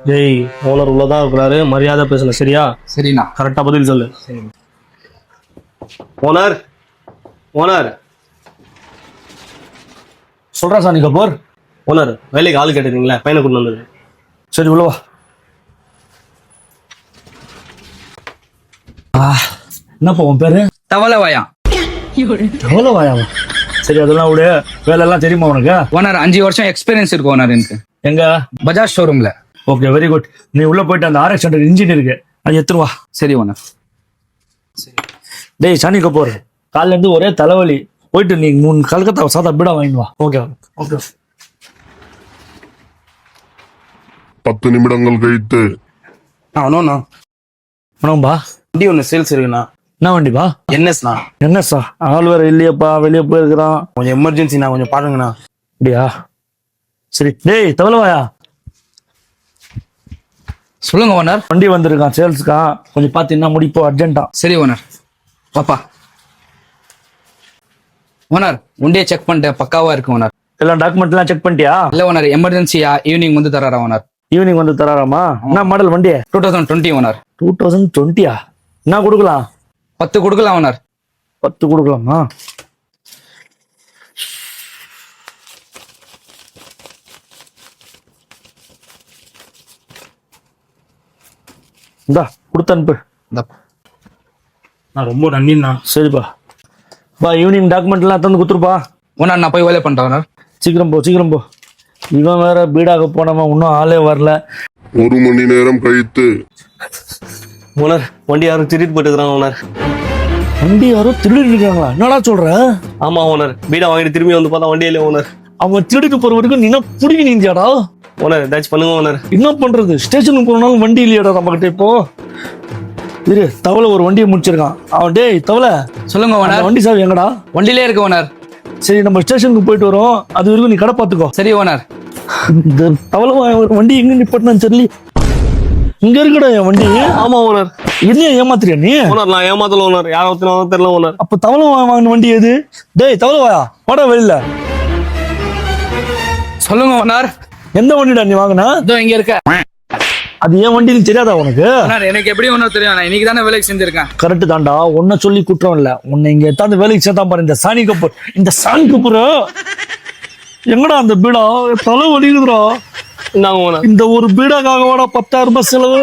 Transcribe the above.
டேய் ஓனர் உள்ளதான் இருக்கிறாரு, மரியாதை பேசணும் சரியா? சரிண்ணா. கரெக்டா பதில் சொல்லு. ஓனர் ஓனர் சொல்றா சாணி கபூர். ஓனர் வேலைக்கு ஆள் கேட்டுருக்கீங்களா? பையனை கொண்டு வந்தது. சரி உள்ளவா. என்னப்பா உன் பேரு? தவளவாயா. எவ்வளோ வாயாவா? சரி அதெல்லாம் விடு. வேலையெல்லாம் தெரியுமா உனக்கு? ஓனர் 5 வருஷம் எக்ஸ்பீரியன்ஸ் இருக்கு ஓனர் எனக்கு. எங்க? பஜாஜ் ஷோரூம்ல. Okay very good. நீ உள்ள போயிட்டு அந்த RX 100 இன்ஜின் இருக்கு, அது எடுத்துருவா. சரி ஓனர். டேய் சாணி கபூர், காலைல இருந்து ஒரே தலைவலி. போயிட்டு நீ 3 கல்கத்தா சாதா பீடா வாங்கிட்டு வா. Okay okay. 10 நிமிடங்கள் கழித்து. அண்ணா வணக்கம்பா. வண்டி ஒன்று சேல்ஸ் இருக்குண்ணா. என்ன வண்டிப்பா? என்எஸ்ண்ணா. என்ன சார் ஆள் வேற இல்லையப்பா, வெளியே போயிருக்கிறான். கொஞ்சம் எமர்ஜென்சிண்ணா, கொஞ்சம் பாருங்கண்ணா. அப்படியா? சரி டேய் தவளவாயா, சொல்லுங்க ஓனர். வண்டி வந்திருக்கான் சேல்ஸ்க்கா, கொஞ்சம் பார்த்து என்ன முடிப்போம் அர்ஜென்ட்டா. சரி ஓனர். பாப்பா ஓனர், வண்டியை செக் பண்ணிட்டேன், பக்காவா இருக்கு ஓனர். எல்லாம் டாக்குமெண்ட்லாம் செக் பண்ணிட்டியா? இல்ல ஓனர், எமர்ஜென்சியா ஈவினிங் வந்து தராரா ஓனர். ஈவினிங் வந்து தராராமா? என்ன மாடல் வண்டி? 2020 ஓனர். 2020? என்ன கொடுக்கலாம்? 10 கொடுக்கலாம் ஓனர். 10 கொடுக்கலாமா? இந்தா கொடுத்து அனுப்பு. நான் ரொம்ப நன்றிண்ணா. சரிப்பா பா, ஈவினிங் டாக்குமெண்ட்லாம் தந்து கொடுத்துருப்பா. ஓனர் நான் போய் வேலை பண்றேன் ஓனர். சீக்கிரம் போ சீக்கிரம் போ. இவன் வேற பீடாக போனவன் இன்னும் ஆளே வரல. 1 மணி நேரம் கழித்து. ஓனர் வண்டி யாரும் திருட்டு போட்டுக்கிறாங்க ஓனர். வண்டி யாரோ திருடிட்டு இருக்காங்களா? என்னடா சொல்ற? ஆமா ஓனர், வீடை வாங்கிட்டு திரும்பி வந்து பார்த்தா வண்டி இல்லை ஓனர். அவன் திருடிட்டு போற வரைக்கும் நீ என்ன பிடிக்க நீந்தியாடா? ஓனர் ஏதாச்சும் பண்ணுங்க ஓனர். என்ன பண்றது? ஸ்டேஷனுக்கு போனாலும் வண்டி இல்லையாடா நம்ம கிட்ட இப்போ. இரு, தவளை ஒரு வண்டியை முடிச்சிருக்கான் அவன். டேய் தவளை, சொல்லுங்க அந்த ஓனர். வண்டி சாவி எங்கடா? வண்டியிலே இருக்கு ஓனர். சரி நம்ம ஸ்டேஷனுக்கு போயிட்டு வரோம், அது வரைக்கும் நீ கடை பார்த்துக்கோ. சரி ஓனர். இந்த தவளை ஒரு வண்டி எங்க நிப்பட்டினான்னு தெரியல. இங்க இருக்குடா என் வண்டி. ஆமா ஓனர். என்ன ஏமாத்துறியா நீ? ஓனர் நான் ஏமாத்தல ஓனர், யாரை ஒருத்தனாலும் தெரியல ஓனர். அப்ப தவளை வாங்கின வண்டி எது? டேய் தவளை வாயா, வாடா வெளியில. சொல்லுங்க ஓனர். எந்த வண்டிடா நீ வாங்கினா? இதோ இங்க இருக்க அது ஏன் வண்டின்னு தெரியாதா உனக்கு? ஓனர். எனக்கு எப்படி ஓனர் தெரியும்? நான் இன்னைக்கு தானே வேலைக்கு செஞ்சிருக்கேன். கரெக்ட் தான்டா, உன்னை சொல்லி குற்றம் இல்ல. உன்னை இங்க எத்தாந்து வேலைக்கு சேர்த்தா பாரு இந்த சாணி கபூர். இந்த சாணி கபூர் எங்கடா அந்த பீடா? தலை வலிக்குதுடா. இந்தாங்க ஓனர். இந்த ஒரு பீடாக்காக வாடா 10,000 ரூபாய் செலவு.